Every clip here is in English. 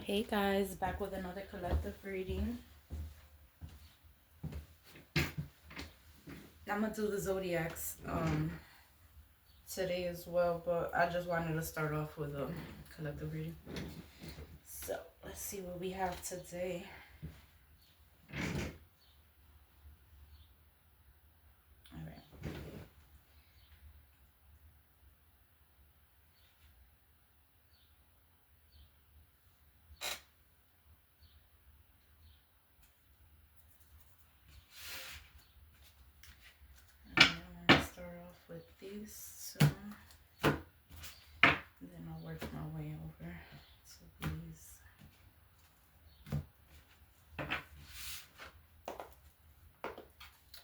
Hey guys, back with another collective reading. I'm gonna do the zodiacs today as well, but I just wanted to start off with a collective reading. So let's see what we have today. All right. I'm gonna start off with these two, and then I'll work my way over to these.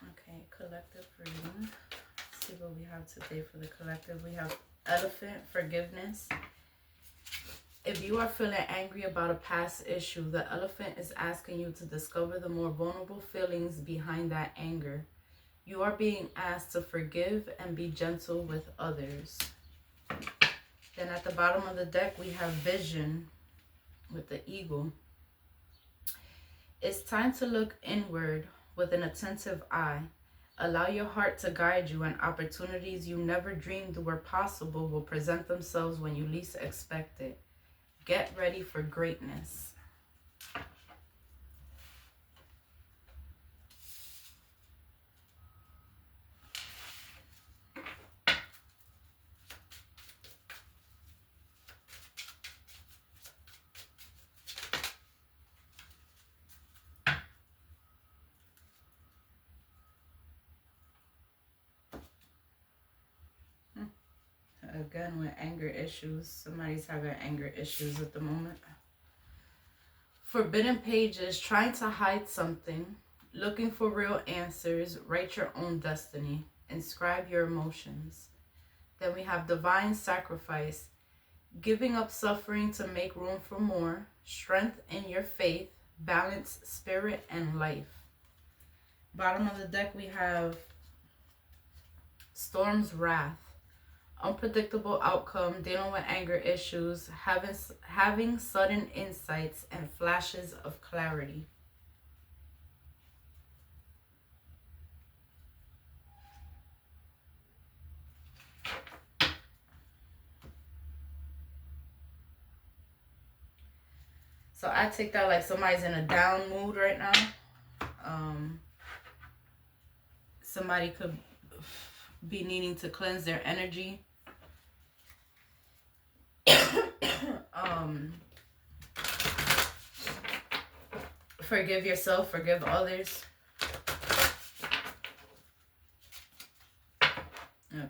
Okay, collective reading. Let's see what we have today for the collective. We have Elephant, forgiveness. If you are feeling angry about a past issue, the elephant is asking you to discover the more vulnerable feelings behind that anger. You are being asked to forgive and be gentle with others. Then at the bottom of the deck, we have vision with the eagle. It's time to look inward with an attentive eye. Allow your heart to guide you, and opportunities you never dreamed were possible will present themselves when you least expect it. Get ready for greatness. Again, with anger issues, somebody's having anger issues at the moment. Forbidden pages, trying to hide something, looking for real answers, write your own destiny, inscribe your emotions. Then we have divine sacrifice, giving up suffering to make room for more, strength in your faith, balance spirit and life. Bottom of the deck we have Storm's Wrath, unpredictable outcome, dealing with anger issues, having sudden insights and flashes of clarity. So I take that like somebody's in a down mood right now. Somebody could be needing to cleanse their energy. Forgive yourself, forgive others.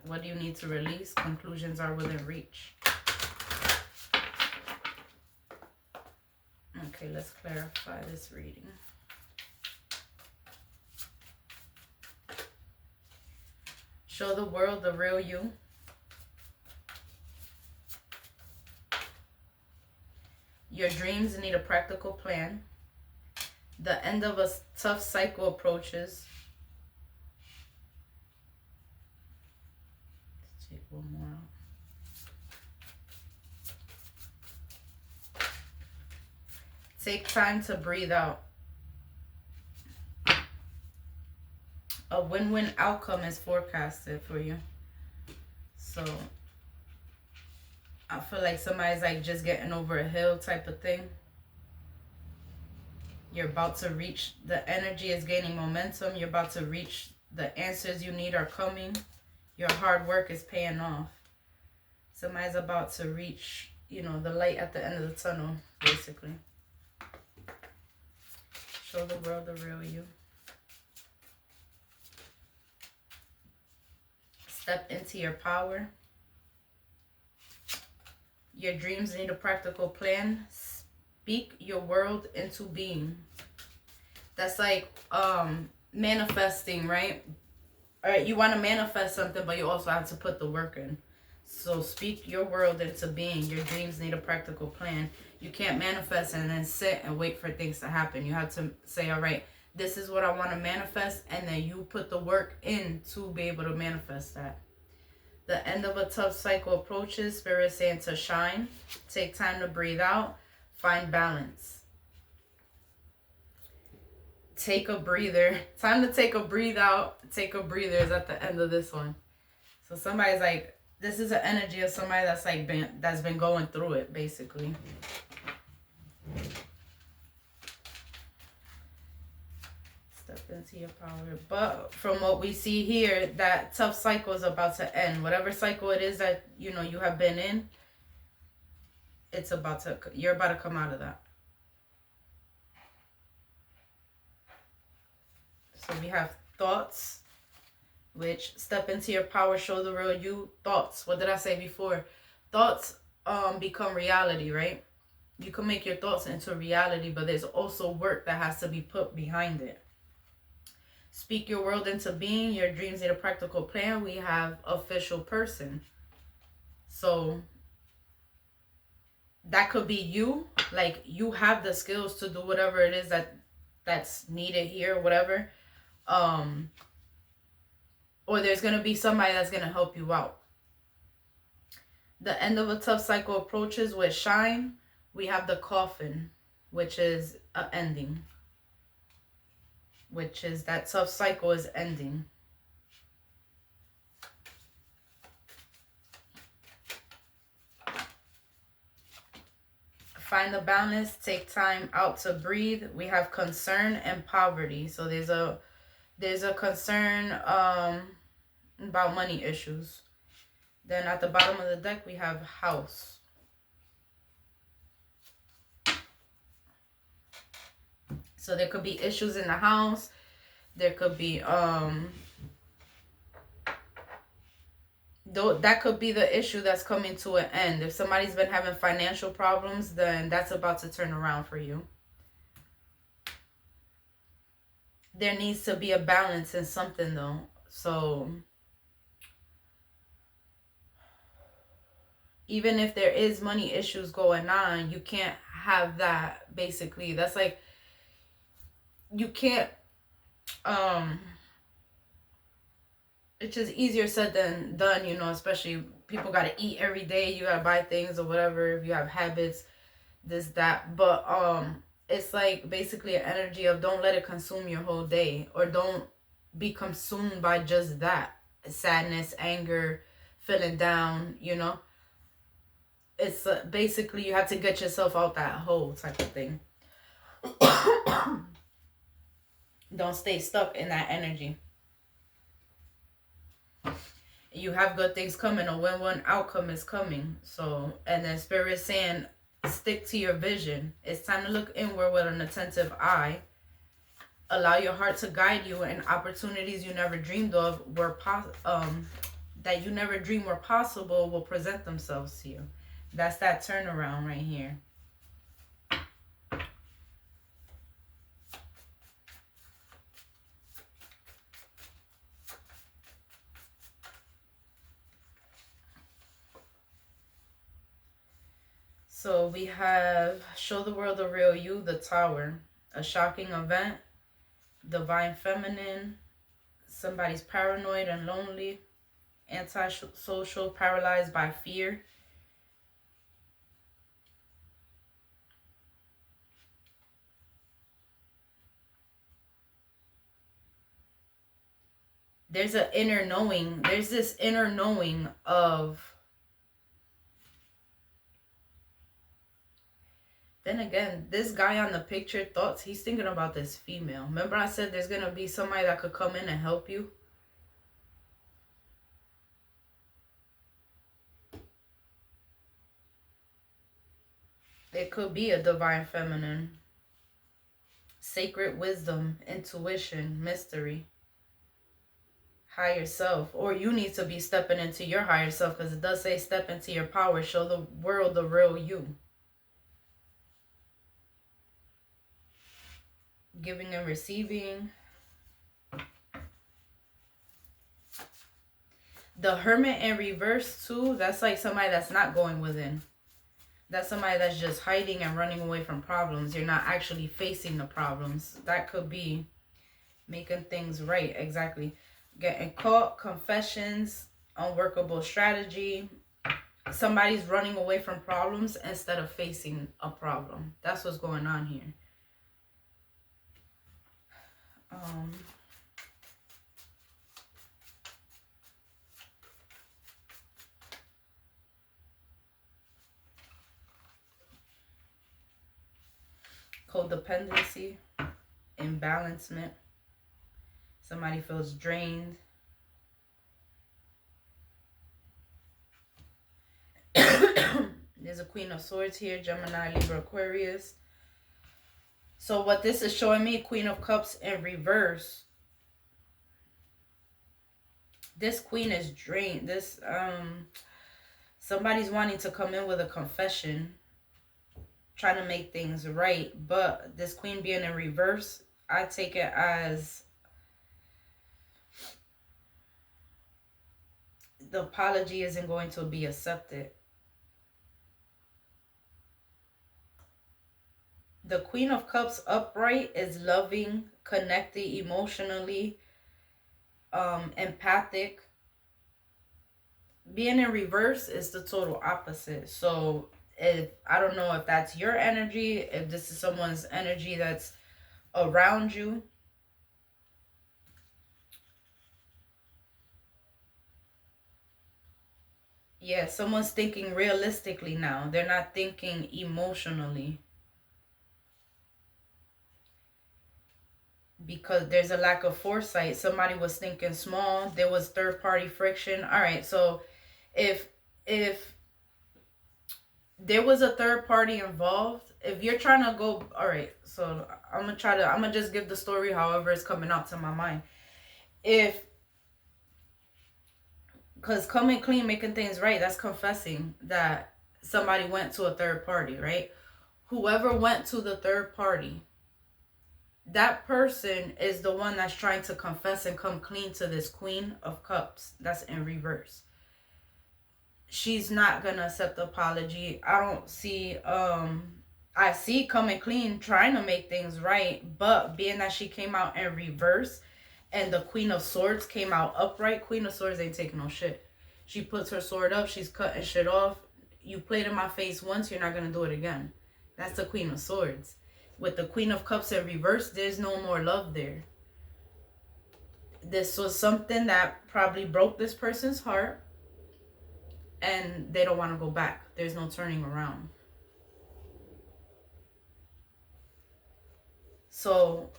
What do you need to release? Conclusions are within reach. Okay, let's clarify this reading. Show the world the real you. Your dreams need a practical plan. The end of a tough cycle approaches. Let's take one more out. Take time to breathe out. A win-win outcome is forecasted for you. So I feel like somebody's like just getting over a hill type of thing. You're about to reach, the energy is gaining momentum. You're about to reach, the answers you need are coming. Your hard work is paying off. Somebody's about to reach, you know, the light at the end of the tunnel, basically. Show the world the real you. Step into your power. Your dreams need a practical plan. Speak your world into being. That's like manifesting, right? All right, you want to manifest something, but you also have to put the work in. So speak your world into being. Your dreams need a practical plan. You can't manifest and then sit and wait for things to happen. You have to say, all right, this is what I want to manifest, and then you put the work in to be able to manifest that. The end of a tough cycle approaches. Spirit saying to shine. Take time to breathe out. Find balance. Take a breather. Time to take a breathe out. Take a breather is at the end of this one. So somebody's like, this is an energy of somebody that's like that's been going through it, basically. Step into your power. But from what we see here, that tough cycle is about to end. Whatever cycle it is that, you know, you have been in, it's about to, you're about to come out of that. So we have thoughts, which step into your power, show the real you. Thoughts, what did I say before? Thoughts become reality, right? You can make your thoughts into reality, but there's also work that has to be put behind it. Speak your world into being. Your dreams need a practical plan. We have official person. So that could be you. Like, you have the skills to do whatever it is that's needed here, whatever. Or there's going to be somebody that's going to help you out. The end of a tough cycle approaches with shine. We have the coffin, which is an ending. Which is that tough cycle is ending. Find the balance. Take time out to breathe. We have concern and poverty. So there's a concern about money issues. Then at the bottom of the deck we have house. So there could be issues in the house. There could be that could be the issue that's coming to an end. If somebody's been having financial problems, then that's about to turn around for you. There needs to be a balance in something though. So even if there is money issues going on, you can't have that, basically. That's like, you can't, it's just easier said than done, you know, especially people got to eat every day. You got to buy things or whatever. If you have habits, this, that. But it's like basically an energy of don't let it consume your whole day, or don't be consumed by just that. Sadness, anger, feeling down, you know. It's basically you have to get yourself out that hole type of thing. Don't stay stuck in that energy. You have good things coming. A win-win outcome is coming. So, and then Spirit's saying, stick to your vision. It's time to look inward with an attentive eye. Allow your heart to guide you, and opportunities you never dreamed of that you never dreamed were possible will present themselves to you. That's that turnaround right here. So we have show the world the real you, the Tower. A shocking event, divine feminine, somebody's paranoid and lonely, antisocial, paralyzed by fear. There's an inner knowing. There's this inner knowing of... Then again, this guy on the picture, thoughts, he's thinking about this female. Remember I said there's going to be somebody that could come in and help you? It could be a divine feminine. Sacred wisdom, intuition, mystery. Higher self. Or you need to be stepping into your higher self, because it does say step into your power. Show the world the real you. Giving and receiving. The Hermit in reverse too, that's like somebody that's not going within. That's somebody that's just hiding and running away from problems. You're not actually facing the problems. That could be making things right. Exactly. Getting caught, confessions, unworkable strategy, somebody's running away from problems instead of facing a problem. That's what's going on here. Codependency, imbalancement. Somebody feels drained. There's a Queen of Swords here, Gemini, Libra, Aquarius. So what this is showing me, Queen of Cups in reverse. This Queen is drained. This, somebody's wanting to come in with a confession, trying to make things right. But this Queen being in reverse, I take it as the apology isn't going to be accepted. The Queen of Cups upright is loving, connected emotionally, empathic. Being in reverse is the total opposite. So if I don't know if that's your energy, if this is someone's energy that's around you. Yeah, someone's thinking realistically now. They're not thinking emotionally. Because there's a lack of foresight. Somebody was thinking small. There was third-party friction. All right, so if there was a third party involved, if you're trying to go, all right, so I'm gonna just give the story however it's coming out to my mind. Because coming clean, making things right, that's confessing that somebody went to a third party, right? Whoever went to the third party, that person is the one that's trying to confess and come clean to this Queen of Cups that's in reverse. She's not gonna accept the apology. I don't see, I see coming clean, trying to make things right, but being that she came out in reverse and the Queen of Swords came out upright, Queen of Swords ain't taking no shit. She puts her sword up, she's cutting shit off. You played in my face once, you're not gonna do it again. That's the Queen of Swords. With the Queen of Cups in reverse, there's no more love there. This was something that probably broke this person's heart, and they don't want to go back. There's no turning around. So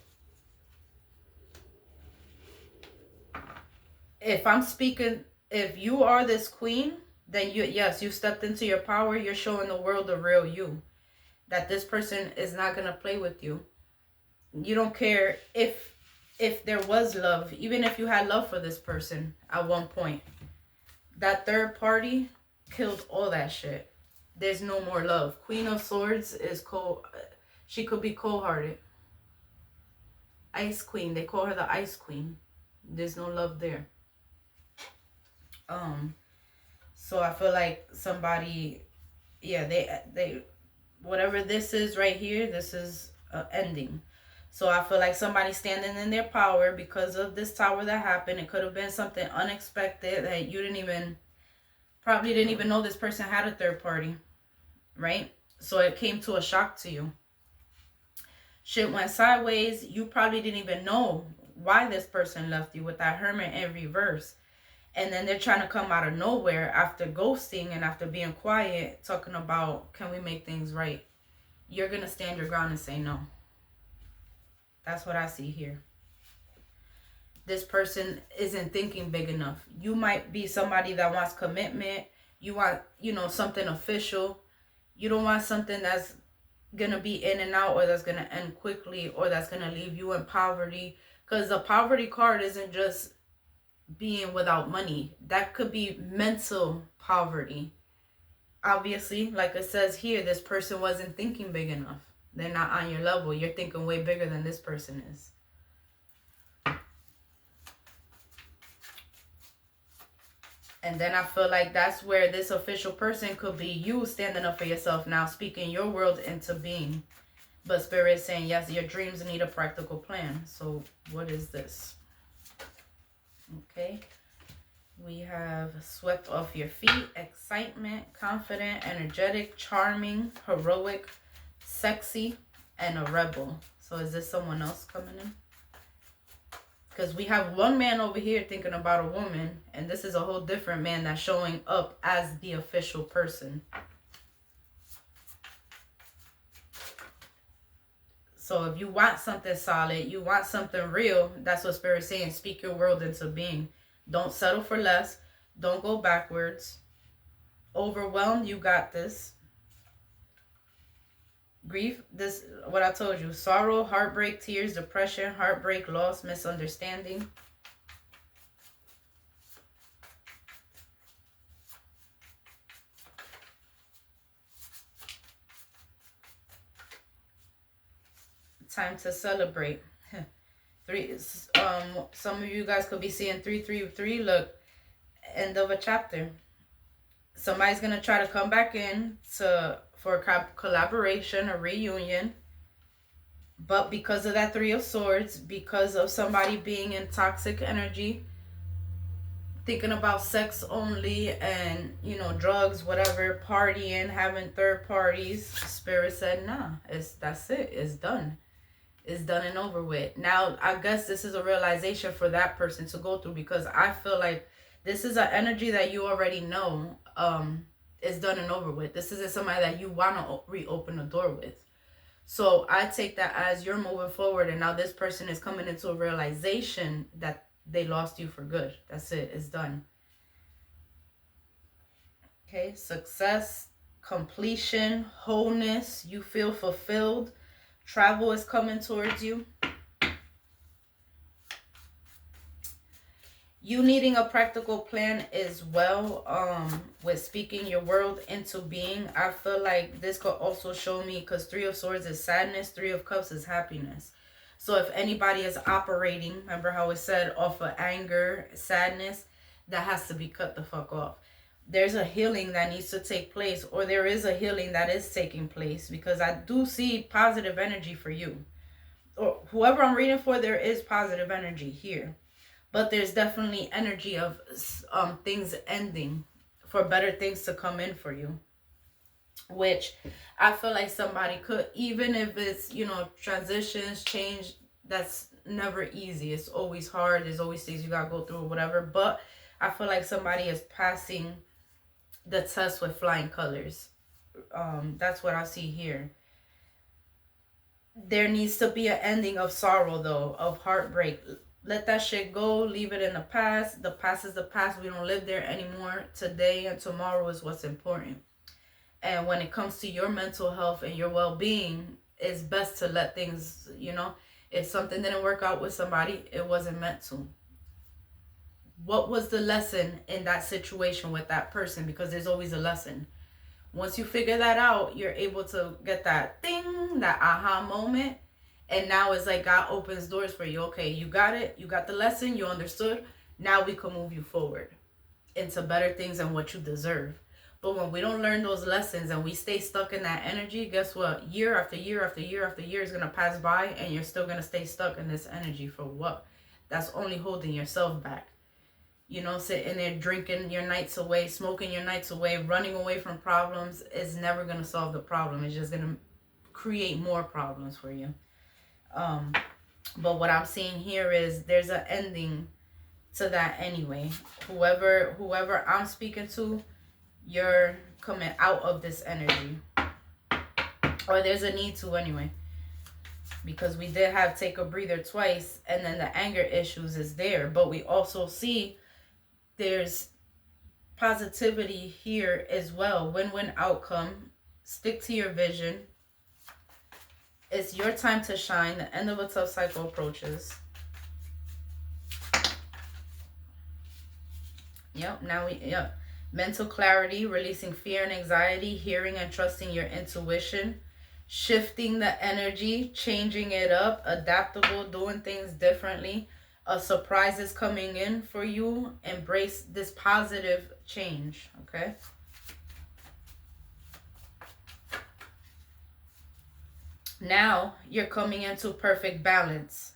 if I'm speaking, if you are this queen, then yes, you stepped into your power. You're showing the world the real you. That this person is not going to play with you. You don't care if there was love, even if you had love for this person at one point. That third party killed all that shit. There's no more love. Queen of Swords is cold. She could be cold-hearted. Ice Queen. They call her the Ice Queen. There's no love there. So I feel like somebody, yeah, they whatever this is right here, this is ending. So I feel like somebody standing in their power because of this tower that happened. It could have been something unexpected that you probably didn't even know this person had a third party, right? So it came to a shock to you. Shit went sideways. You probably didn't even know why this person left you with that Hermit in reverse. And then they're trying to come out of nowhere after ghosting and after being quiet, talking about, can we make things right? You're going to stand your ground and say no. That's what I see here. This person isn't thinking big enough. You might be somebody that wants commitment. You want, something official. You don't want something that's going to be in and out, or that's going to end quickly, or that's going to leave you in poverty. Because the poverty card isn't just being without money. That could be mental poverty. Obviously, like it says here, this person wasn't thinking big enough. They're not on your level. You're thinking way bigger than this person is. And then I feel like that's where this official person could be you standing up for yourself now, speaking your world into being. But Spirit is saying, yes, your dreams need a practical plan. So what is this? Okay. We have swept off your feet, excitement, confident, energetic, charming, heroic, sexy, and a rebel. So is this someone else coming in? Because we have one man over here thinking about a woman, and this is a whole different man that's showing up as the official person. So if you want something solid, you want something real, that's what Spirit's saying. Speak your world into being. Don't settle for less. Don't go backwards. Overwhelmed, you got this. Grief, this, what I told you. Sorrow, heartbreak, tears, depression, heartbreak, loss, misunderstanding. Time to celebrate. Some of you guys could be seeing 333. Look, end of a chapter. Somebody's gonna try to come back in for a collaboration, a reunion, but because of that 3 of Swords, because of somebody being in toxic energy, thinking about sex only, and you know, drugs, whatever, partying, having third parties, Spirit said, nah, that's it, it's done. Is done and over with. Now, I guess this is a realization for that person to go through, because I feel like this is an energy that you already know is done and over with. This isn't somebody that you want to reopen the door with. So I take that as you're moving forward, and now this person is coming into a realization that they lost you for good. That's it. It's done. Okay, success, completion, wholeness. You feel fulfilled. Travel is coming towards you. You needing a practical plan as well, with speaking your world into being. I feel like this could also show me, because 3 of Swords is sadness, 3 of Cups is happiness. So if anybody is operating, remember how it said, off of anger, sadness, that has to be cut the fuck off. There's a healing that needs to take place, or there is a healing that is taking place, because I do see positive energy for you. Or whoever I'm reading for, there is positive energy here. But there's definitely energy of things ending for better things to come in for you. Which I feel like somebody could, even if it's, you know, transitions, change, that's never easy. It's always hard. There's always things you gotta go through or whatever. But I feel like somebody is passing the test with flying colors. That's what I see here. There needs to be an ending of sorrow, though, of heartbreak. Let that shit go. Leave it in the past. The past is the past. We don't live there anymore. Today and tomorrow is what's important. And when it comes to your mental health and your well-being, it's best to let things, you know, if something didn't work out with somebody, it wasn't meant to. What was the lesson in that situation with that person? Because there's always a lesson. Once you figure that out, you're able to get that thing, that aha moment. And now it's like God opens doors for you. Okay, you got it. You got the lesson. You understood. Now we can move you forward into better things and what you deserve. But when we don't learn those lessons and we stay stuck in that energy, guess what? Year after year after year after year is going to pass by, and you're still going to stay stuck in this energy for what? That's only holding yourself back. You know, sitting there drinking your nights away, smoking your nights away, running away from problems is never going to solve the problem. It's just going to create more problems for you. But what I'm seeing here is there's an ending to that anyway. Whoever I'm speaking to, you're coming out of this energy. Or there's a need to anyway. Because we did have take a breather twice, and then the anger issues is there. But we also see there's positivity here as well. Win-win outcome. Stick to your vision. It's your time to shine. The end of a tough cycle approaches. Yep. Mental clarity, releasing fear and anxiety, hearing and trusting your intuition, shifting the energy, changing it up, adaptable, doing things differently. A surprise is coming in for you. Embrace this positive change, okay? Now you're coming into perfect balance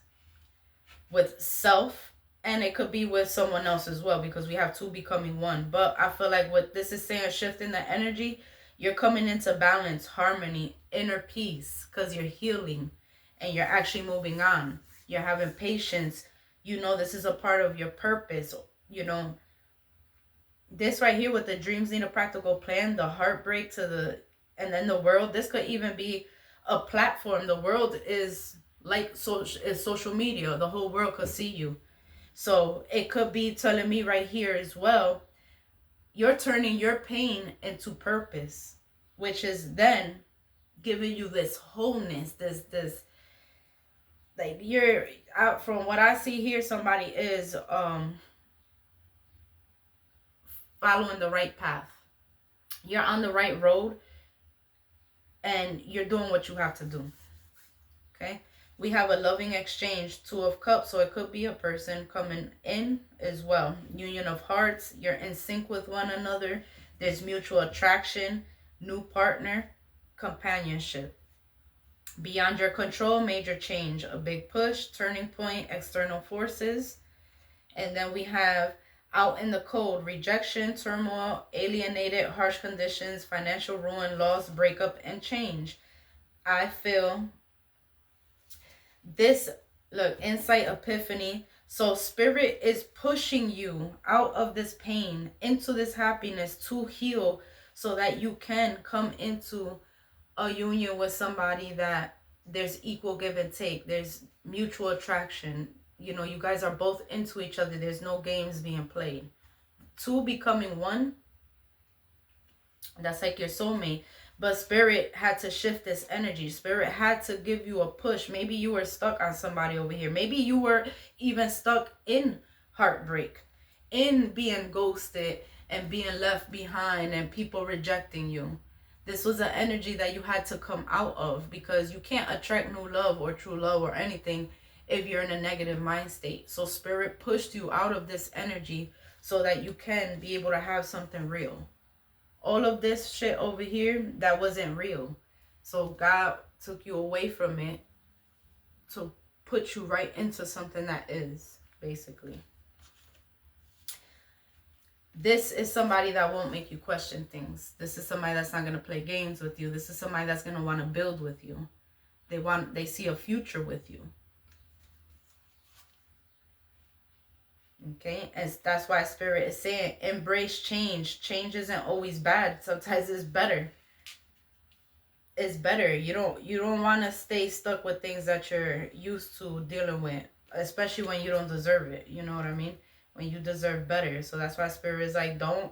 with self And it could be with someone else as well, because we have two becoming one. But I feel like what this is saying, shifting the energy, you're coming into balance, harmony, inner peace, because you're healing and you're actually moving on. You're having patience. You know, this is a part of your purpose. You know, this right here with the dreams need a practical plan, the heartbreak to the, and then the world. This could even be a platform. The world is like social media. The whole world could see you. So it could be telling me right here as well, you're turning your pain into purpose, which is then giving you this wholeness, this like you're out. From what I see here, somebody is following the right path. You're on the right road and you're doing what you have to do. Okay? We have a loving exchange, 2 of Cups, so it could be a person coming in as well. Union of Hearts, you're in sync with one another. There's mutual attraction, new partner, companionship. Beyond your control, major change, a big push, turning point, external forces. And then we have out in the cold, rejection, turmoil, alienated, harsh conditions, financial ruin, loss, breakup, and change. I feel this, look, insight, epiphany. So spirit is pushing you out of this pain into this happiness to heal, so that you can come into a union with somebody that there's equal give and take, there's mutual attraction. You know, you guys are both into each other, there's no games being played. 2 becoming 1, that's like your soulmate. But spirit had to shift this energy. Spirit had to give you a push. Maybe you were stuck on somebody over here. Maybe you were even stuck in heartbreak, in being ghosted and being left behind and people rejecting you. This was an energy that you had to come out of, because you can't attract new love or true love or anything if you're in a negative mind state. So spirit pushed you out of this energy so that you can be able to have something real. All of this shit over here, that wasn't real. So God took you away from it to put you right into something that is, basically. This is somebody that won't make you question things. This is somebody that's not going to play games with you. This is somebody that's going to want to build with you. They see a future with you. Okay, and that's why spirit is saying embrace change. Change isn't always bad. Sometimes it's better. It's better. You don't want to stay stuck with things that you're used to dealing with, especially when you don't deserve it. You know what I mean? When you deserve better. So that's why spirit is like, don't,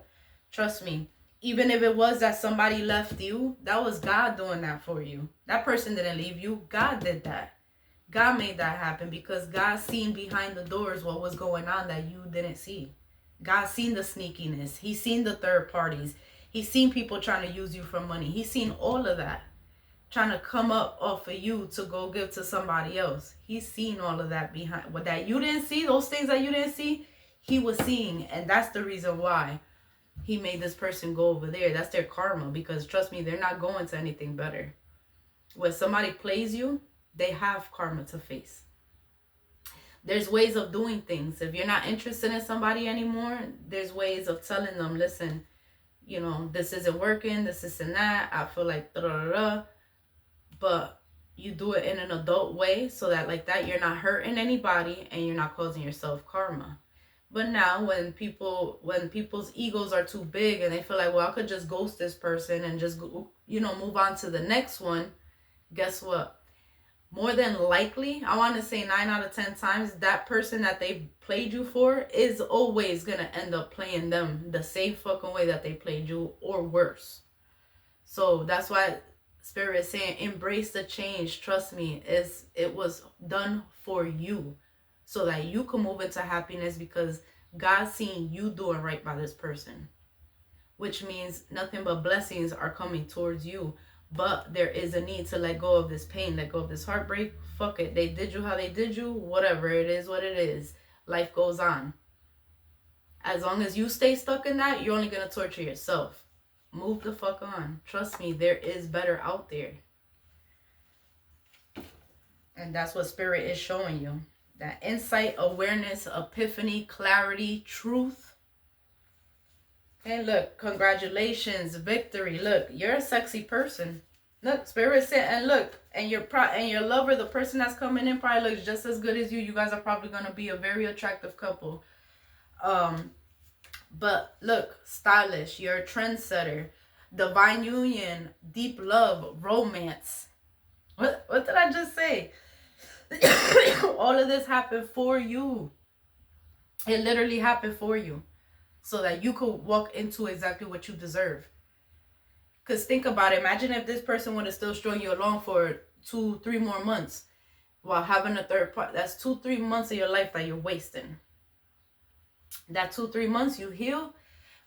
trust me. Even if it was that somebody left you, that was God doing that for you. That person didn't leave you. God did that. God made that happen, because God seen behind the doors what was going on that you didn't see. God seen the sneakiness. He seen the third parties. He seen people trying to use you for money. He seen all of that, trying to come up off of you to go give to somebody else. He's seen all of that behind, what that you didn't see, those things that you didn't see, he was seeing. And that's the reason why he made this person go over there. That's their karma, because trust me, they're not going to anything better. When somebody plays you, they have karma to face. There's ways of doing things. If you're not interested in somebody anymore, there's ways of telling them, listen, you know, this isn't working, this isn't that, I feel like da-da-da-da. But you do it in an adult way, so that like that you're not hurting anybody and you're not causing yourself karma. But now when people's egos are too big and they feel like, well, I could just ghost this person and just go, you know, move on to the next one, guess what? More than likely, I want to say 9 out of 10 times, that person that they played you for is always going to end up playing them the same fucking way that they played you, or worse. So that's why spirit is saying embrace the change. Trust me, it was done for you, so that you can move into happiness, because God's seeing you doing right by this person, which means nothing but blessings are coming towards you. But there is a need to let go of this pain, let go of this heartbreak. Fuck it. They did you how they did you. Whatever. It is what it is. Life goes on. As long as you stay stuck in that, you're only going to torture yourself. Move the fuck on. Trust me, there is better out there. And that's what spirit is showing you. That insight, awareness, epiphany, clarity, truth. And look, congratulations, victory. Look, you're a sexy person. Look, Spirit said, and look, and your lover, the person that's coming in, probably looks just as good as you. You guys are probably gonna be a very attractive couple. But look, stylish. You're a trendsetter. Divine union, deep love, romance. What did I just say? All of this happened for you. It literally happened for you, so that you could walk into exactly what you deserve. Because think about it. Imagine if this person would have still strung you along for 2-3 more months while having a third part. That's 2-3 months of your life that you're wasting. That 2-3 months you heal.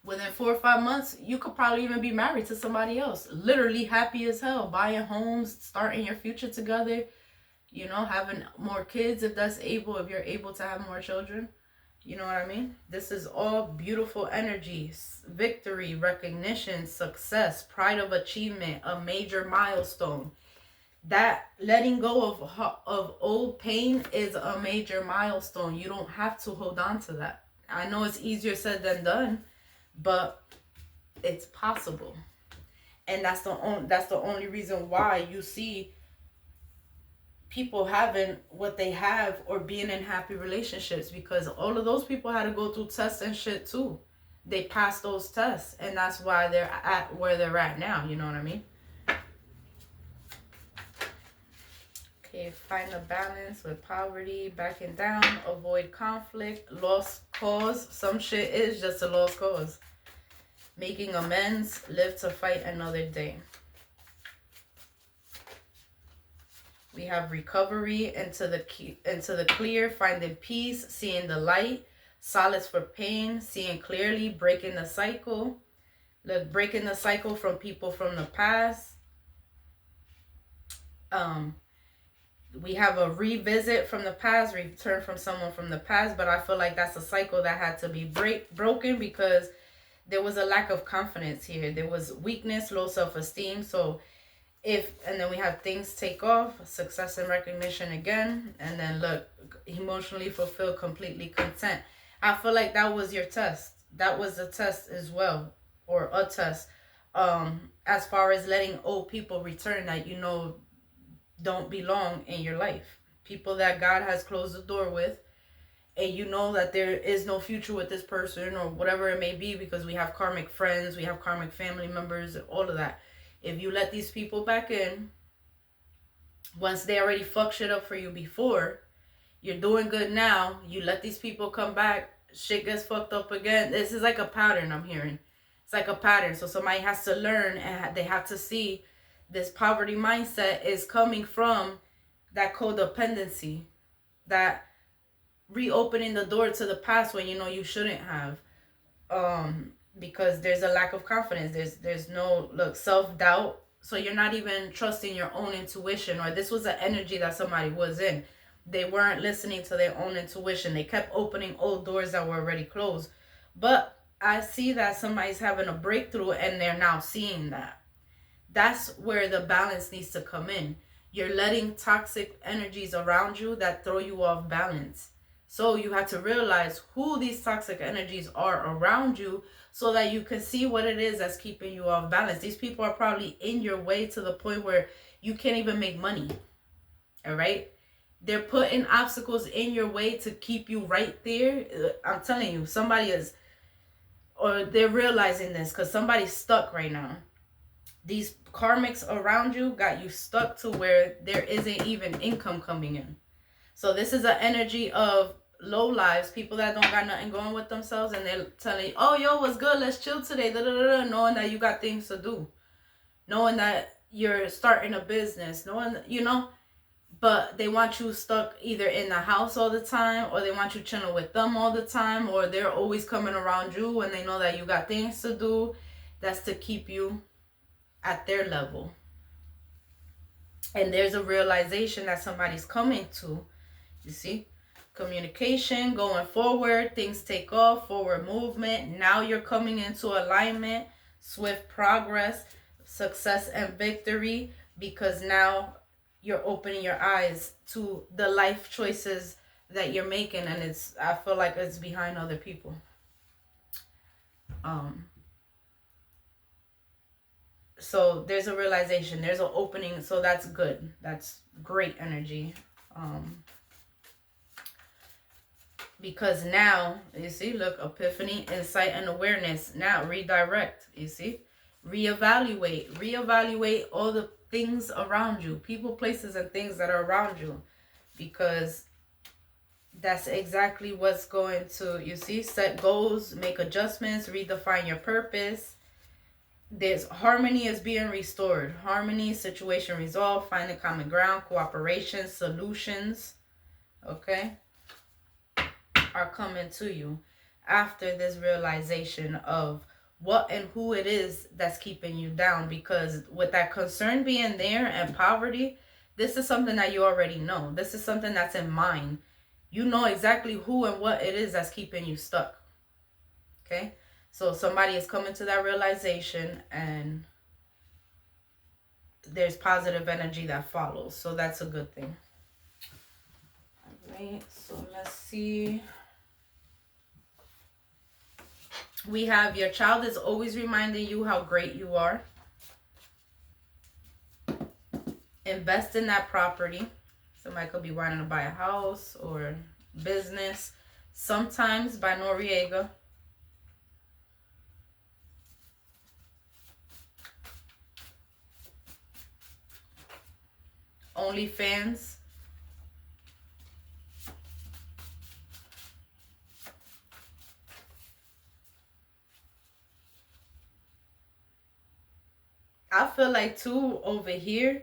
Within 4 or 5 months, you could probably even be married to somebody else. Literally happy as hell. Buying homes, starting your future together. You know, having more kids if you're able to have more children. You know what I mean? This is all beautiful energies. Victory, recognition, success, pride of achievement, a major milestone. That letting go of old pain is a major milestone. You don't have to hold on to that. I know it's easier said than done, but it's possible. And that's the only reason why you see people having what they have or being in happy relationships, because all of those people had to go through tests and shit too. They passed those tests, and that's why they're at where they're at now. You know what I mean? Okay, find a balance with poverty, backing down, avoid conflict, lost cause. Some shit is just a lost cause. Making amends, live to fight another day. We have recovery into the clear, finding peace, seeing the light, solace for pain, seeing clearly, breaking the cycle. Look, breaking the cycle from people from the past. We have a revisit from the past, return from someone from the past, but I feel like that's a cycle that had to be broken because there was a lack of confidence here. There was weakness, low self-esteem. So and then we have things take off, success and recognition again, and then look, emotionally fulfilled, completely content. I feel like that was your test. That was a test as well, or a test, as far as letting old people return that you know don't belong in your life. People that God has closed the door with, and you know that there is no future with this person or whatever it may be, because we have karmic friends, we have karmic family members, all of that. If you let these people back in, once they already fucked shit up for you before, you're doing good now, you let these people come back, shit gets fucked up again. This is like a pattern I'm hearing. It's like a pattern. So somebody has to learn, and they have to see this poverty mindset is coming from that codependency, that reopening the door to the past when you know you shouldn't have. Because there's a lack of confidence. There's no, look, self-doubt. So you're not even trusting your own intuition, or this was an energy that somebody was in. They weren't listening to their own intuition. They kept opening old doors that were already closed. But I see that somebody's having a breakthrough and they're now seeing that. That's where the balance needs to come in. You're letting toxic energies around you that throw you off balance. So you have to realize who these toxic energies are around you, so that you can see what it is that's keeping you off balance. These people are probably in your way to the point where you can't even make money. All right? They're putting obstacles in your way to keep you right there. I'm telling you, somebody is, or they're realizing this because somebody's stuck right now. These karmics around you got you stuck to where there isn't even income coming in. So this is an energy of low lives, people that don't got nothing going with themselves, and they're telling you, oh, yo, what's good? Let's chill today. Da, da, da, da, knowing that you got things to do. Knowing that you're starting a business. Knowing, you know, but they want you stuck either in the house all the time, or they want you chilling with them all the time, or they're always coming around you when they know that you got things to do. That's to keep you at their level. And there's a realization that somebody's coming to. You see? Communication, going forward, things take off, forward movement. Now you're coming into alignment, swift progress, success and victory, because now you're opening your eyes to the life choices that you're making, and I feel like it's behind other people. So there's a realization, there's an opening, so that's good. That's great energy. Because now, you see, look, epiphany, insight, and awareness. Now, redirect, you see? Reevaluate all the things around you, people, places, and things that are around you. Because that's exactly what's going to, you see, set goals, make adjustments, redefine your purpose. There's harmony is being restored. Harmony, situation resolved, finding common ground, cooperation, solutions, okay, are coming to you after this realization of what and who it is that's keeping you down. Because with that concern being there and poverty, this is something that you already know. This is something that's in mind. You know exactly who and what it is that's keeping you stuck. Okay? So somebody is coming to that realization, and there's positive energy that follows. So that's a good thing. All right, so let's see. We have your child is always reminding you how great you are. Invest in that property. Somebody could be wanting to buy a house or business. Sometimes by Noriega. OnlyFans. I feel like too over here,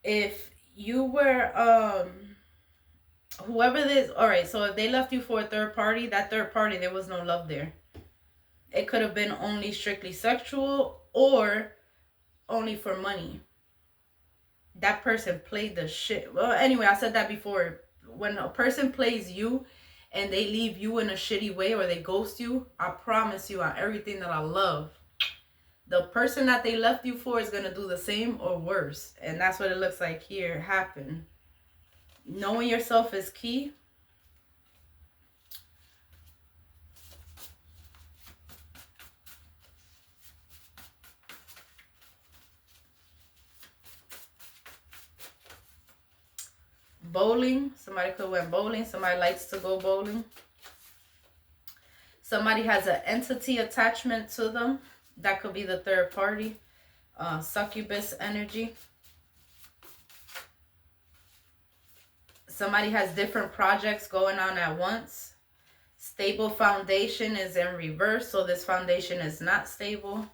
if you were whoever this, all right, so if they left you for a third party, that third party, there was no love there. It could have been only strictly sexual or only for money. That person played the shit. Well, anyway, I said that before. When a person plays you and they leave you in a shitty way or they ghost you, I promise you on everything that I love, the person that they left you for is going to do the same or worse. And that's what it looks like here happen. Knowing yourself is key. Bowling. Somebody could went bowling. Somebody likes to go bowling. Somebody has an entity attachment to them. That could be the third party. Succubus energy. Somebody has different projects going on at once. Stable foundation is in reverse, so this foundation is not stable.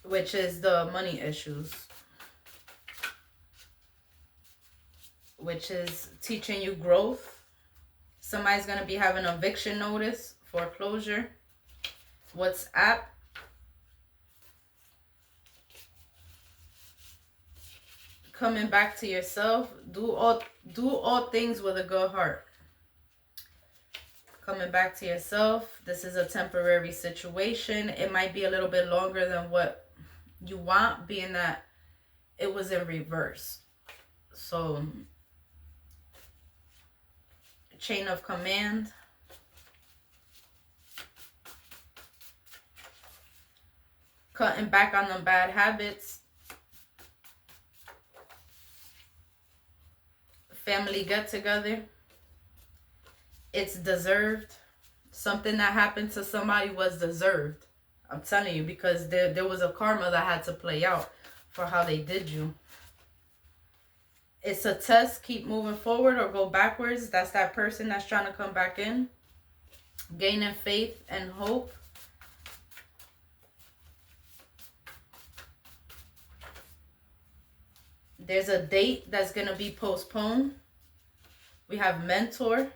Which is the money issues. Which is teaching you growth. Somebody's going to be having an eviction notice, foreclosure. WhatsApp. Coming back to yourself. Do all things with a good heart. Coming back to yourself. This is a temporary situation. It might be a little bit longer than what you want, being that it was in reverse. So, chain of command. Cutting back on them bad habits. Family get together. It's deserved. Something that happened to somebody was deserved. I'm telling you, because there was a karma that had to play out for how they did you. It's a test. Keep moving forward or go backwards. That's that person that's trying to come back in. Gaining faith and hope. There's a date that's going to be postponed. We have mentor.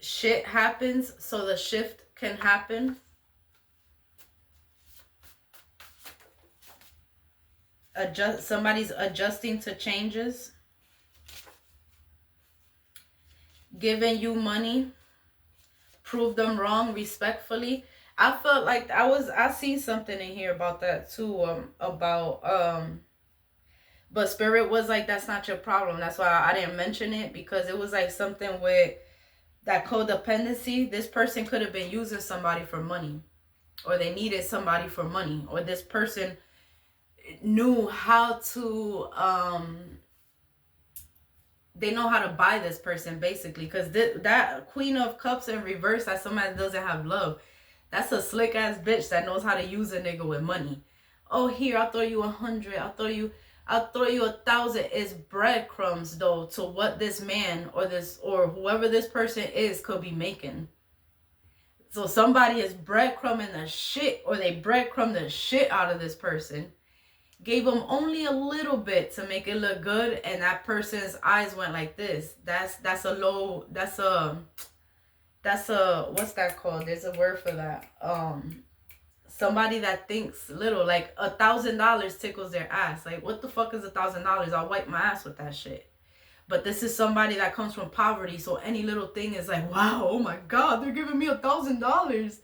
Shit happens so the shift can happen. Somebody's adjusting to changes. Giving you money. Prove them wrong respectfully. I felt like I seen something in here about that too. But spirit was like, that's not your problem. That's why I didn't mention it, because it was like something with that codependency. This person could have been using somebody for money, or they needed somebody for money, or this person knew how to they know how to buy this person, basically, because that Queen of Cups in reverse, that somebody that doesn't have love, that's a slick ass bitch that knows how to use a nigga with money. Oh, here, I'll throw you 100, I'll throw you 1,000. Is breadcrumbs though to what this man or whoever this person is could be making. So somebody is breadcrumbing the shit, or they breadcrumb the shit out of this person, gave them only a little bit to make it look good, and that person's eyes went like this. That's a low, that's a what's that called? There's a word for that. Somebody that thinks little, like $1,000 tickles their ass. Like, what the fuck is $1,000? I'll wipe my ass with that shit. But this is somebody that comes from poverty, so any little thing is like, wow, oh my god, they're giving me $1,000.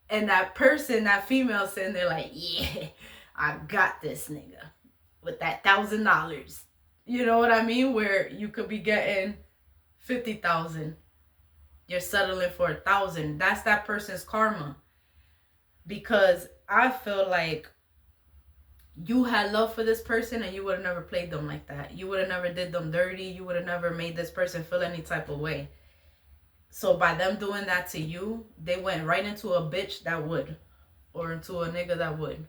And that person, that female, sitting there like, yeah, I got this nigga with that $1,000. You know what I mean? Where you could be getting 50,000, you're settling for 1,000. That's that person's karma. Because I feel like you had love for this person, and you would have never played them like that. You would have never did them dirty. You would have never made this person feel any type of way. So by them doing that to you, they went right into a bitch that would, or into a nigga that would,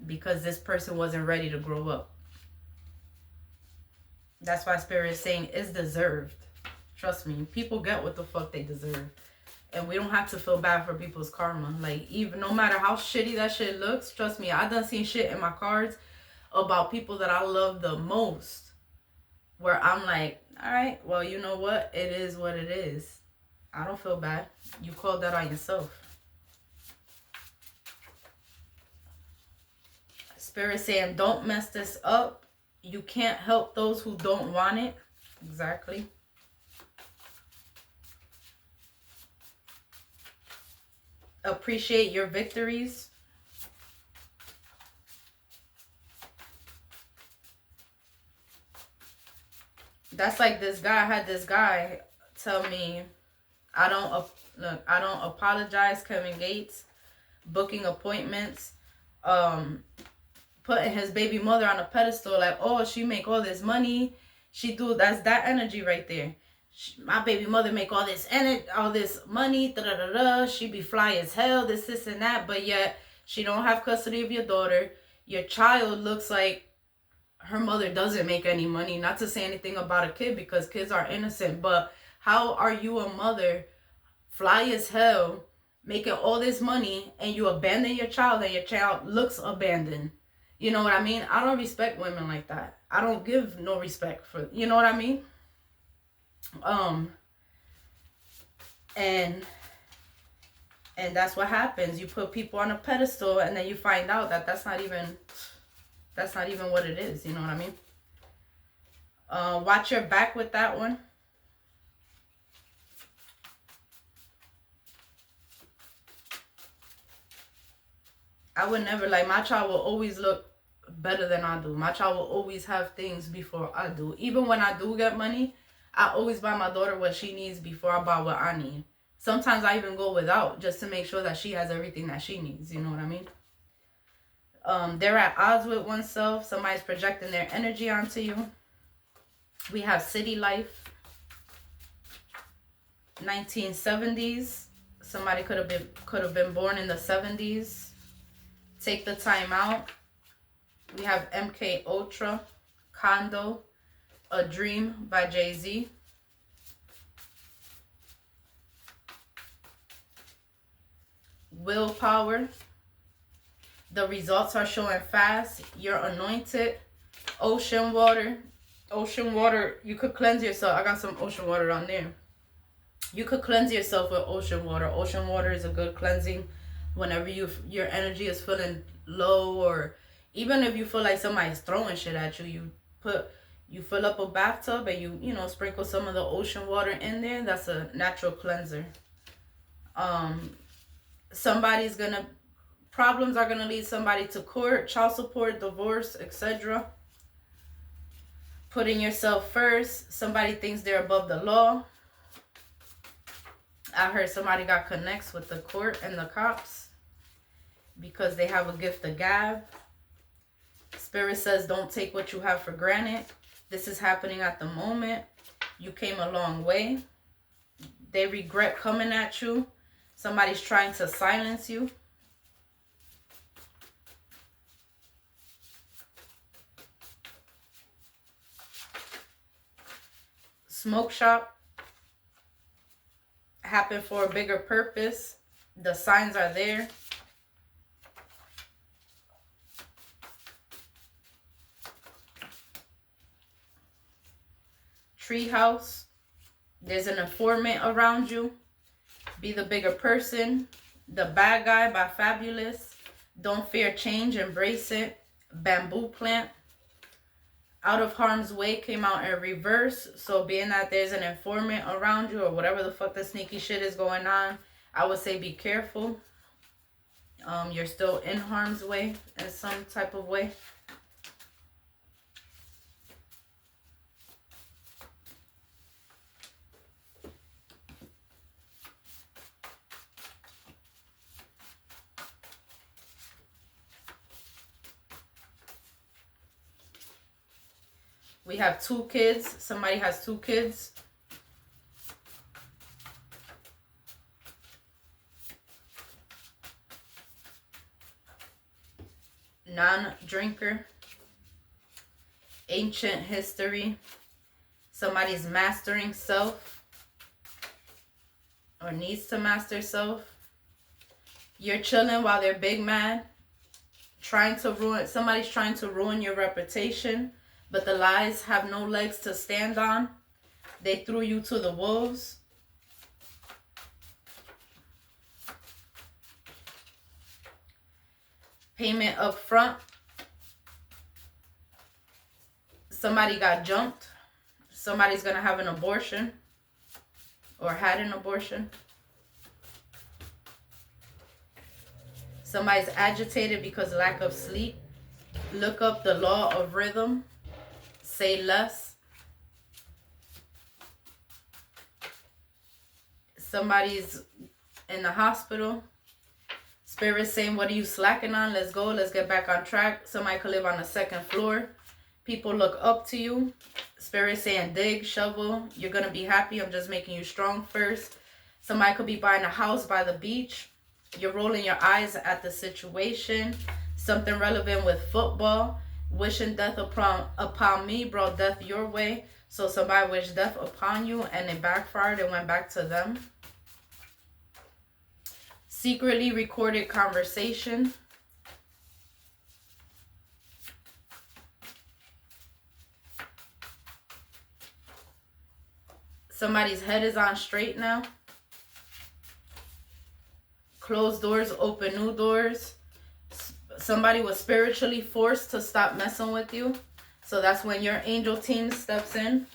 because this person wasn't ready to grow up. That's why Spirit is saying it's deserved. Trust me, people get what the fuck they deserve. And we don't have to feel bad for people's karma. Like, even no matter how shitty that shit looks, trust me, I done seen shit in my cards about people that I love the most, where I'm like, all right, well, you know what? It is what it is. I don't feel bad. You called that on yourself. Spirit saying, don't mess this up. You can't help those who don't want it. Exactly. Appreciate your victories. That's like this guy. I had this guy tell me, I don't apologize, Kevin Gates, booking appointments, putting his baby mother on a pedestal, like, oh, she make all this money, that's that energy right there. My baby mother make all this money, da da da da. She be fly as hell, this and that, but yet she don't have custody of your daughter. Your child looks like her mother doesn't make any money. Not to say anything about a kid, because kids are innocent, but how are you a mother, fly as hell, making all this money, and you abandon your child, and your child looks abandoned? You know what I mean? I don't respect women like that. I don't give no respect for, you know what I mean? And that's what happens. You put people on a pedestal, and then you find out that that's not even what it is. You know what I mean? Watch your back with that one. I would never, like, my child will always look better than I do. My child will always have things before I do. Even when I do get money, I always buy my daughter what she needs before I buy what I need. Sometimes I even go without, just to make sure that she has everything that she needs. You know what I mean? They're at odds with oneself. Somebody's projecting their energy onto you. We have city life. 1970s. Somebody could have been born in the 70s. Take the time out. We have MK Ultra, Condo, A Dream by Jay-Z. Willpower. The results are showing fast. You're anointed. Ocean water. Ocean water, you could cleanse yourself. I got some ocean water on there. You could cleanse yourself with ocean water. Ocean water is a good cleansing whenever your energy is feeling low, or even if you feel like somebody's throwing shit at you. You fill up a bathtub and you sprinkle some of the ocean water in there. That's a natural cleanser. Problems are gonna lead somebody to court, child support, divorce, etc. Putting yourself first. Somebody thinks they're above the law. I heard somebody got connects with the court and the cops because they have a gift of gab. Spirit says don't take what you have for granted. This is happening at the moment. You came a long way. They regret coming at you. Somebody's trying to silence you. Smoke shop happened for a bigger purpose. The signs are there. Treehouse. There's an informant around you. Be the bigger person. The Bad Guy by Fabulous. Don't fear change, embrace it. Bamboo plant. Out of Harm's Way came out in reverse. So being that there's an informant around you or whatever the fuck the sneaky shit is going on, I would say be careful. You're still in harm's way in some type of way. We have 2 kids. Somebody has 2 kids. Non-drinker. Ancient history. Somebody's mastering self or needs to master self. You're chilling while they're big mad. Somebody's trying to ruin your reputation. But the lies have no legs to stand on. They threw you to the wolves. Payment up front. Somebody got jumped. Somebody's going to have an abortion. Or had an abortion. Somebody's agitated because of lack of sleep. Look up the law of rhythm. Say less. Somebody's in the hospital. Spirit saying, what are you slacking on? Let's go. Let's get back on track. Somebody could live on the 2nd floor. People look up to you. Spirit saying, dig, shovel. You're going to be happy. I'm just making you strong first. Somebody could be buying a house by the beach. You're rolling your eyes at the situation. Something relevant with football. Wishing death upon me brought death your way. So somebody wished death upon you and it backfired and went back to them. Secretly recorded conversation. Somebody's head is on straight now. Closed doors, open new doors. Somebody was spiritually forced to stop messing with you. So that's when your angel team steps in.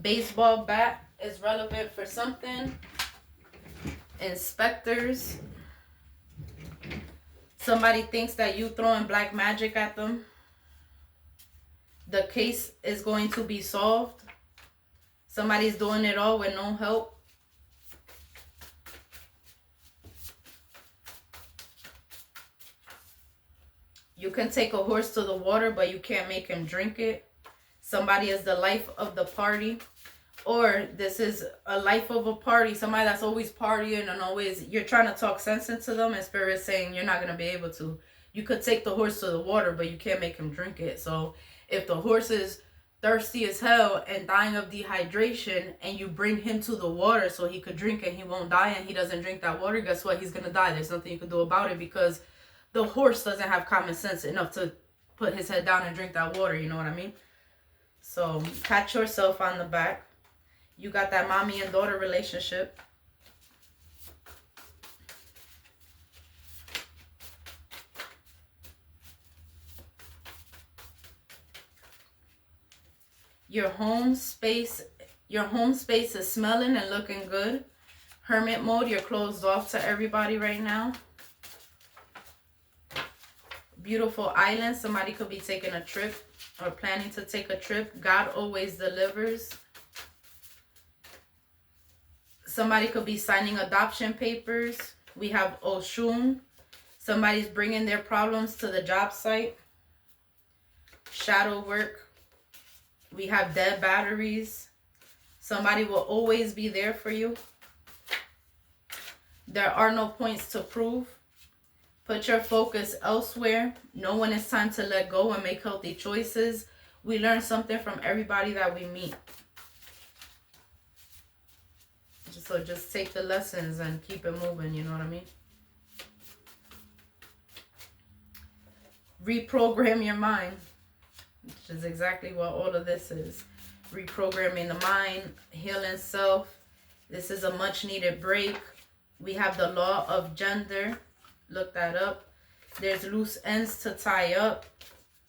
Baseball bat is relevant for something. Inspectors. Somebody thinks that you throwing black magic at them. The case is going to be solved. Somebody's doing it all with no help. You can take a horse to the water, but you can't make him drink it. Somebody is the life of the party. Or this is a life of a party. Somebody that's always partying and always, you're trying to talk sense into them. And Spirit is saying you're not going to be able to. You could take the horse to the water, but you can't make him drink it. So if the horse is thirsty as hell and dying of dehydration and you bring him to the water so he could drink and he won't die and he doesn't drink that water, guess what? He's going to die. There's nothing you can do about it because the horse doesn't have common sense enough to put his head down and drink that water. You know what I mean? So pat yourself on the back. You got that mommy and daughter relationship. Your home space is smelling and looking good. Hermit mode, you're closed off to everybody right now. Beautiful island, somebody could be taking a trip or planning to take a trip. God always delivers. Somebody could be signing adoption papers. We have Oshun. Somebody's bringing their problems to the job site. Shadow work. We have dead batteries. Somebody will always be there for you. There are no points to prove. Put your focus elsewhere. Know when it's time to let go and make healthy choices. We learn something from everybody that we meet. So just take the lessons and keep it moving, you know what I mean? Reprogram your mind, which is exactly what all of this is. Reprogramming the mind, healing self. This is a much needed break. We have the law of gender. Look that up. There's loose ends to tie up.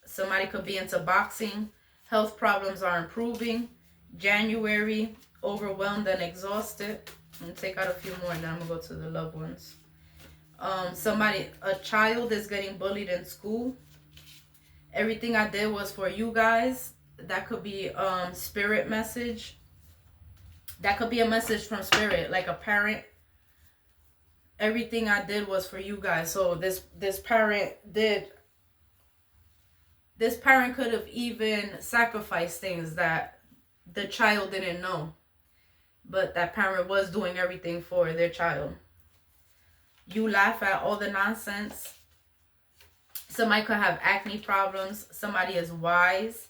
Somebody could be into boxing. Health problems are improving. January, overwhelmed and exhausted. I'm going to take out a few more and then I'm going to go to the loved ones. A child is getting bullied in school. Everything I did was for you guys. That could be spirit message. That could be a message from spirit, like a parent. Everything I did was for you guys. So this parent could have even sacrificed things that the child didn't know. But that parent was doing everything for their child. You laugh at all the nonsense. Somebody could have acne problems. Somebody is wise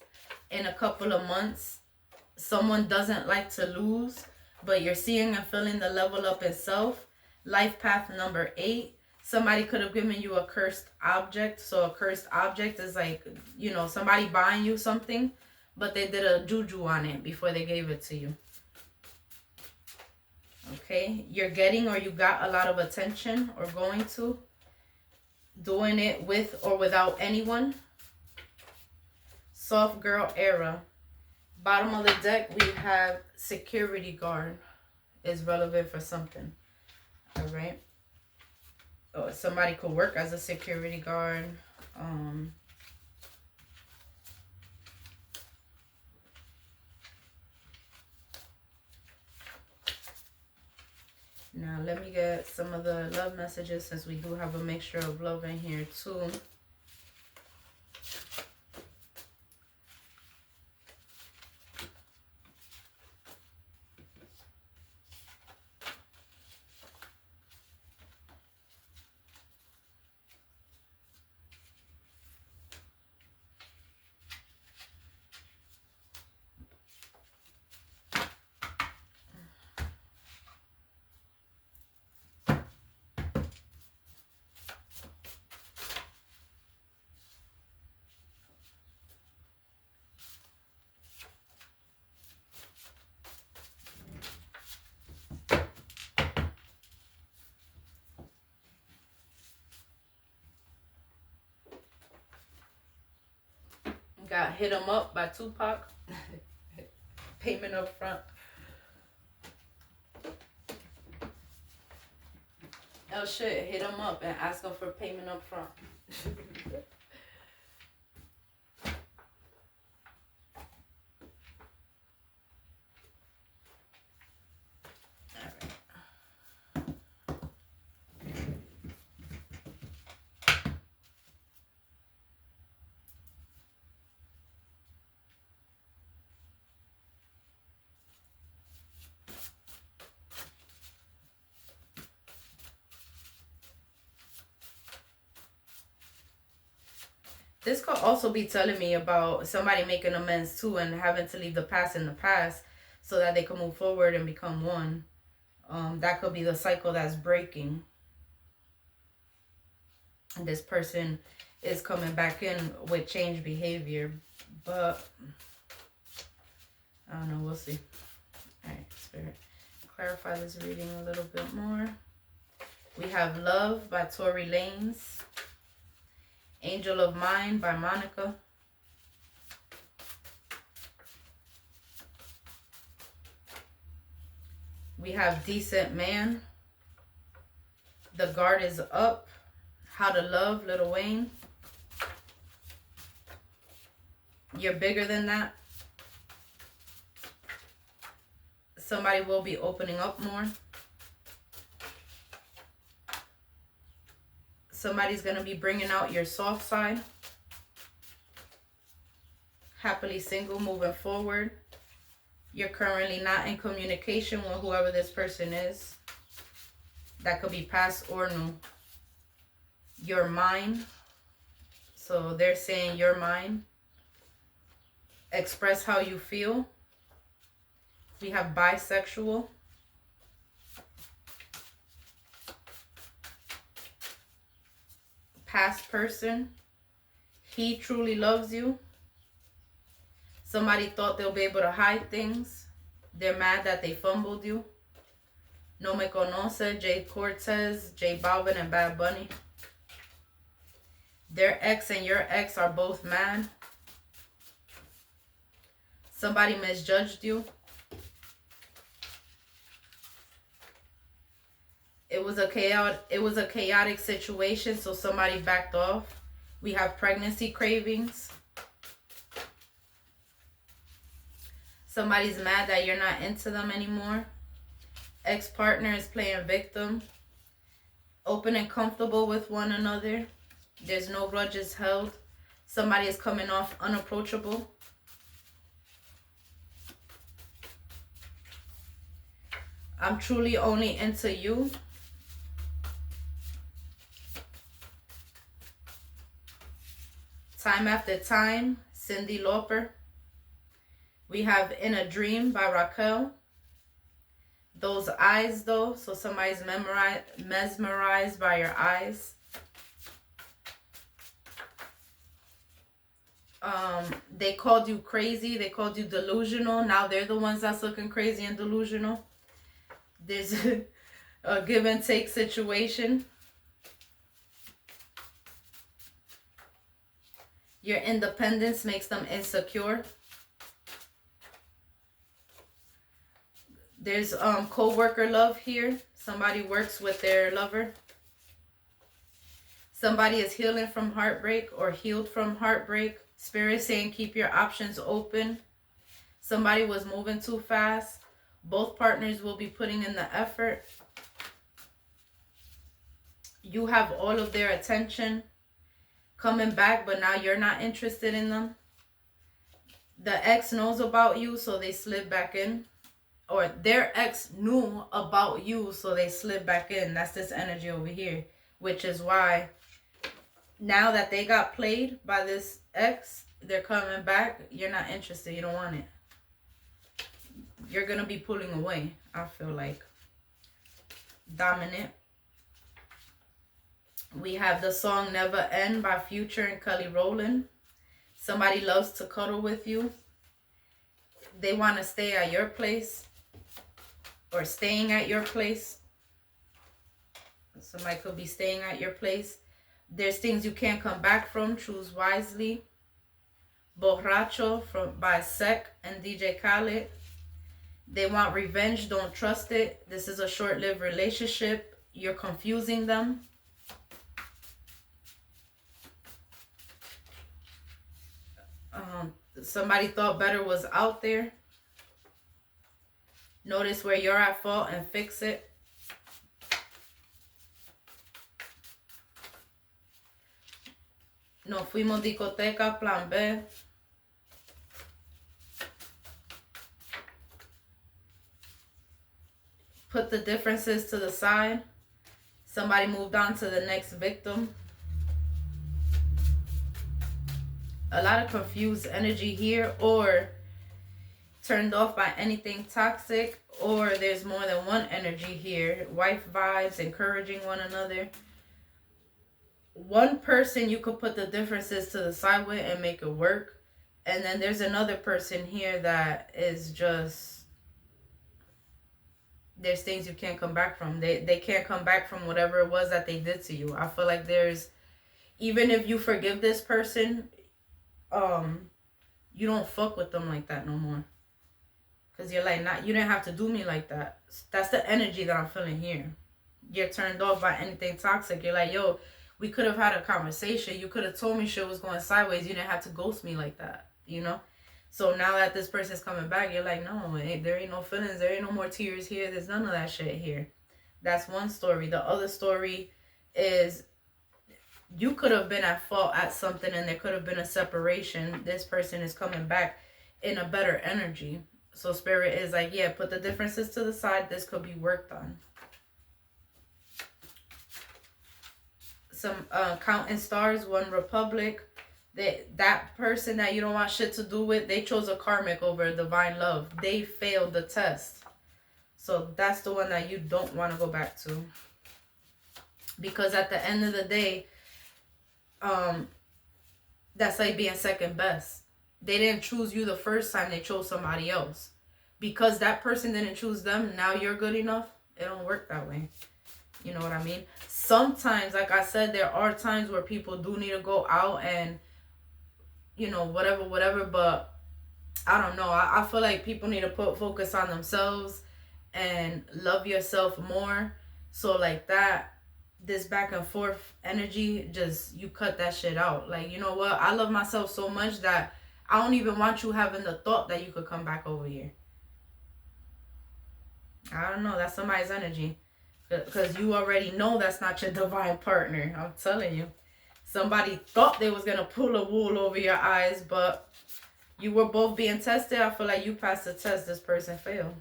in a couple of months. Someone doesn't like to lose, but you're seeing and feeling the level up in self. Life path number 8. Somebody could have given you a cursed object. So a cursed object is like, you know, somebody buying you something, but they did a juju on it before they gave it to you. Okay, you're getting or you got a lot of attention or going to. Doing it with or without anyone. Soft girl era. Bottom of the deck, we have security guard is relevant for something. All right. Oh, somebody could work as a security guard. Now, let me get some of the love messages since we do have a mixture of love in here too. Got Hit 'Em Up by Tupac. Payment up front. Oh shit, hit 'em up and ask them for payment up front. This could also be telling me about somebody making amends too and having to leave the past in the past so that they can move forward and become one. That could be the cycle that's breaking. And this person is coming back in with changed behavior. But, I don't know. We'll see. Alright, Spirit. Clarify this reading a little bit more. We have Love by Tory Lanez. Angel of Mine by Monica. We have decent man. The guard is up. How to love, Lil Wayne. You're bigger than that. Somebody will be opening up more. Somebody's going to be bringing out your soft side. Happily single, moving forward. You're currently not in communication with whoever this person is. That could be past or new. You're mine. So they're saying you're mine. Express how you feel. We have bisexual. Past person. He truly loves you. Somebody thought they'll be able to hide things. They're mad that they fumbled you. No Me Conoce, Jay Cortez, J Balvin, and Bad Bunny. Their ex and your ex are both mad. Somebody misjudged you. It was a chaotic situation, so somebody backed off. We have pregnancy cravings. Somebody's mad that you're not into them anymore. Ex-partner is playing victim. Open and comfortable with one another. There's no grudges held. Somebody is coming off unapproachable. I'm truly only into you. Time After Time, Cyndi Lauper. We have In a Dream by Raquel. Those eyes though, so somebody's mesmerized by your eyes. They called you crazy, they called you delusional. Now they're the ones that's looking crazy and delusional. There's a give and take situation. Your independence makes them insecure. There's co-worker love here. Somebody works with their lover. Somebody is healing from heartbreak or healed from heartbreak. Spirit saying keep your options open. Somebody was moving too fast. Both partners will be putting in the effort. You have all of their attention coming back, but now you're not interested in them. The ex knows about you, so they slid back in. Or their ex knew about you, so they slid back in. That's this energy over here. Which is why now that they got played by this ex, they're coming back. You're not interested. You don't want it. You're going to be pulling away, I feel like. Dominant. We have the song Never End by Future and Kelly Rowland. Somebody loves to cuddle with you. They want to stay at your place. Or staying at your place. Somebody could be staying at your place. There's things you can't come back from. Choose wisely. Borracho by Sek and DJ Khaled. They want revenge. Don't trust it. This is a short-lived relationship. You're confusing them. Somebody thought better was out there. Notice where you're at fault and fix it. No fuimos discoteca, plan B. Put the differences to the side. Somebody moved on to the next victim. A lot of confused energy here, or turned off by anything toxic, or there's more than one energy here. Wife vibes, encouraging one another. One person you could put the differences to the side with and make it work. And then there's another person here that is just, there's things you can't come back from. They can't come back from whatever it was that they did to you. I feel like there's, even if you forgive this person, you don't fuck with them like that no more. Because you're like, not, you didn't have to do me like that. That's the energy that I'm feeling here. You're turned off by anything toxic. You're like, yo, we could have had a conversation. You could have told me shit was going sideways. You didn't have to ghost me like that, you know? So now that this person's coming back, you're like, no, there ain't no feelings. There ain't no more tears here. There's none of that shit here. That's one story. The other story is you could have been at fault at something and there could have been a separation. This person is coming back in a better energy. So spirit is like, yeah, put the differences to the side. This could be worked on. Some counting stars, one republic. That person that you don't want shit to do with, they chose a karmic over divine love. They failed the test. So that's the one that you don't want to go back to. Because at the end of the day, that's like being second best. They didn't choose you the first time, they chose somebody else. Because that person didn't choose them, now you're good enough. It don't work that way. You know what I mean? Sometimes, like I said, there are times where people do need to go out and, you know, whatever. But I don't know. I feel like people need to put focus on themselves and love yourself more. So like that, this back and forth energy, just, you cut that shit out. Like, you know what? I love myself so much that I don't even want you having the thought that you could come back over here. I don't know. That's somebody's energy. Because you already know that's not your divine partner. I'm telling you. Somebody thought they was going to pull a wool over your eyes, but you were both being tested. I feel like you passed the test. This person failed.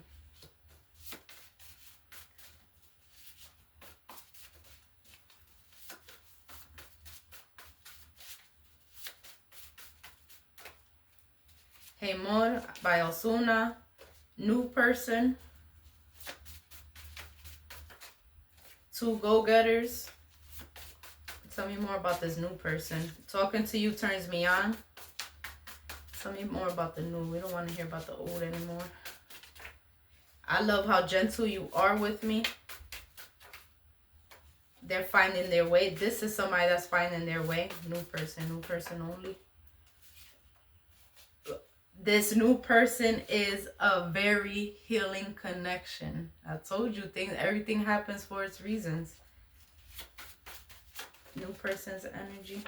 Hey More by Osuna. New person. Two go-getters. Tell me more about this new person. Talking to you turns me on. Tell me more about the new. We don't want to hear about the old anymore. I love how gentle you are with me. They're finding their way. This is somebody that's finding their way. New person only. This new person is a very healing connection. I told you, everything happens for its reasons. New person's energy.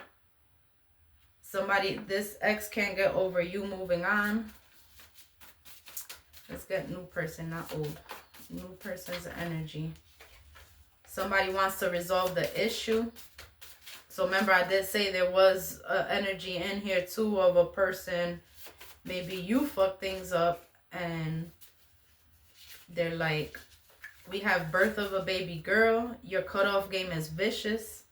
Somebody, this ex can't get over you moving on. Let's get new person, not old. New person's energy. Somebody wants to resolve the issue. So remember, I did say there was energy in here too of a person. Maybe you fuck things up and they're like, we have birth of a baby girl. Your cutoff game is vicious.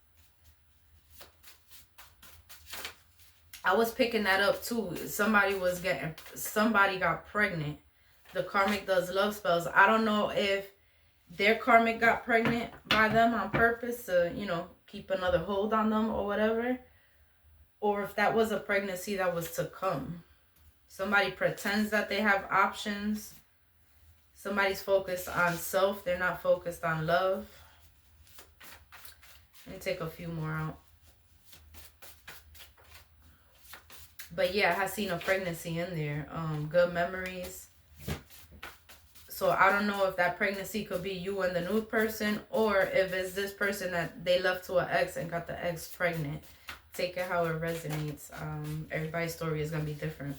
I was picking that up too. Somebody got pregnant. The karmic does love spells. I don't know if their karmic got pregnant by them on purpose to, you know, keep another hold on them or whatever. Or if that was a pregnancy that was to come. Somebody pretends that they have options. Somebody's focused on self. They're not focused on love. Let me take a few more out. But yeah, I have seen a pregnancy in there. Good memories. So I don't know if that pregnancy could be you and the new person, or if it's this person that they left to an ex and got the ex pregnant. Take it how it resonates. Everybody's story is going to be different.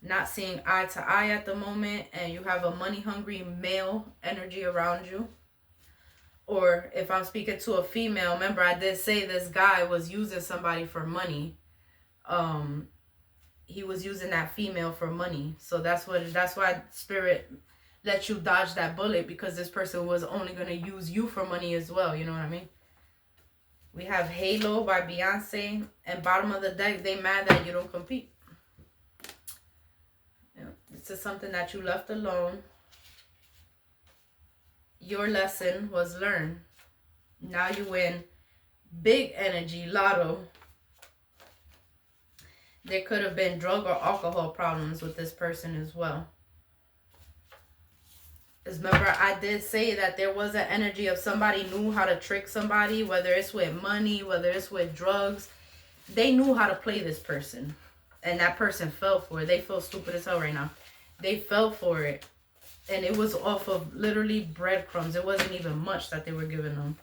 Not seeing eye to eye at the moment, and you have a money-hungry male energy around you. Or if I'm speaking to a female, remember I did say this guy was using somebody for money. He was using that female for money. So that's why Spirit let you dodge that bullet, because this person was only going to use you for money as well. You know what I mean? We have Halo by Beyonce. And bottom of the deck, they mad that you don't compete. This is something that you left alone. Your lesson was learned. Now you win big energy, lotto. There could have been drug or alcohol problems with this person as well. Because remember, I did say that there was an energy of somebody knew how to trick somebody, whether it's with money, whether it's with drugs. They knew how to play this person. And that person fell for it. They feel stupid as hell right now. They fell for it. And it was off of literally breadcrumbs. It wasn't even much that they were giving them.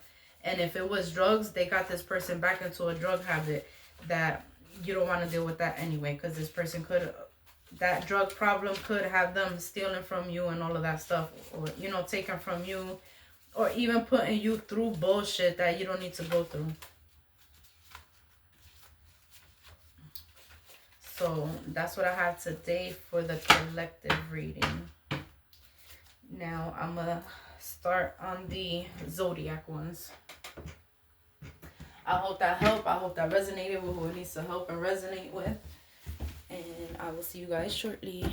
And if it was drugs, they got this person back into a drug habit that you don't want to deal with that anyway. Because this person could, that drug problem could have them stealing from you and all of that stuff. Or, you know, taking from you. Or even putting you through bullshit that you don't need to go through. So that's what I have today for the collective reading. Now I'm going to start on the zodiac ones. I hope that helped. I hope that resonated with who it needs to help and resonate with. And I will see you guys shortly.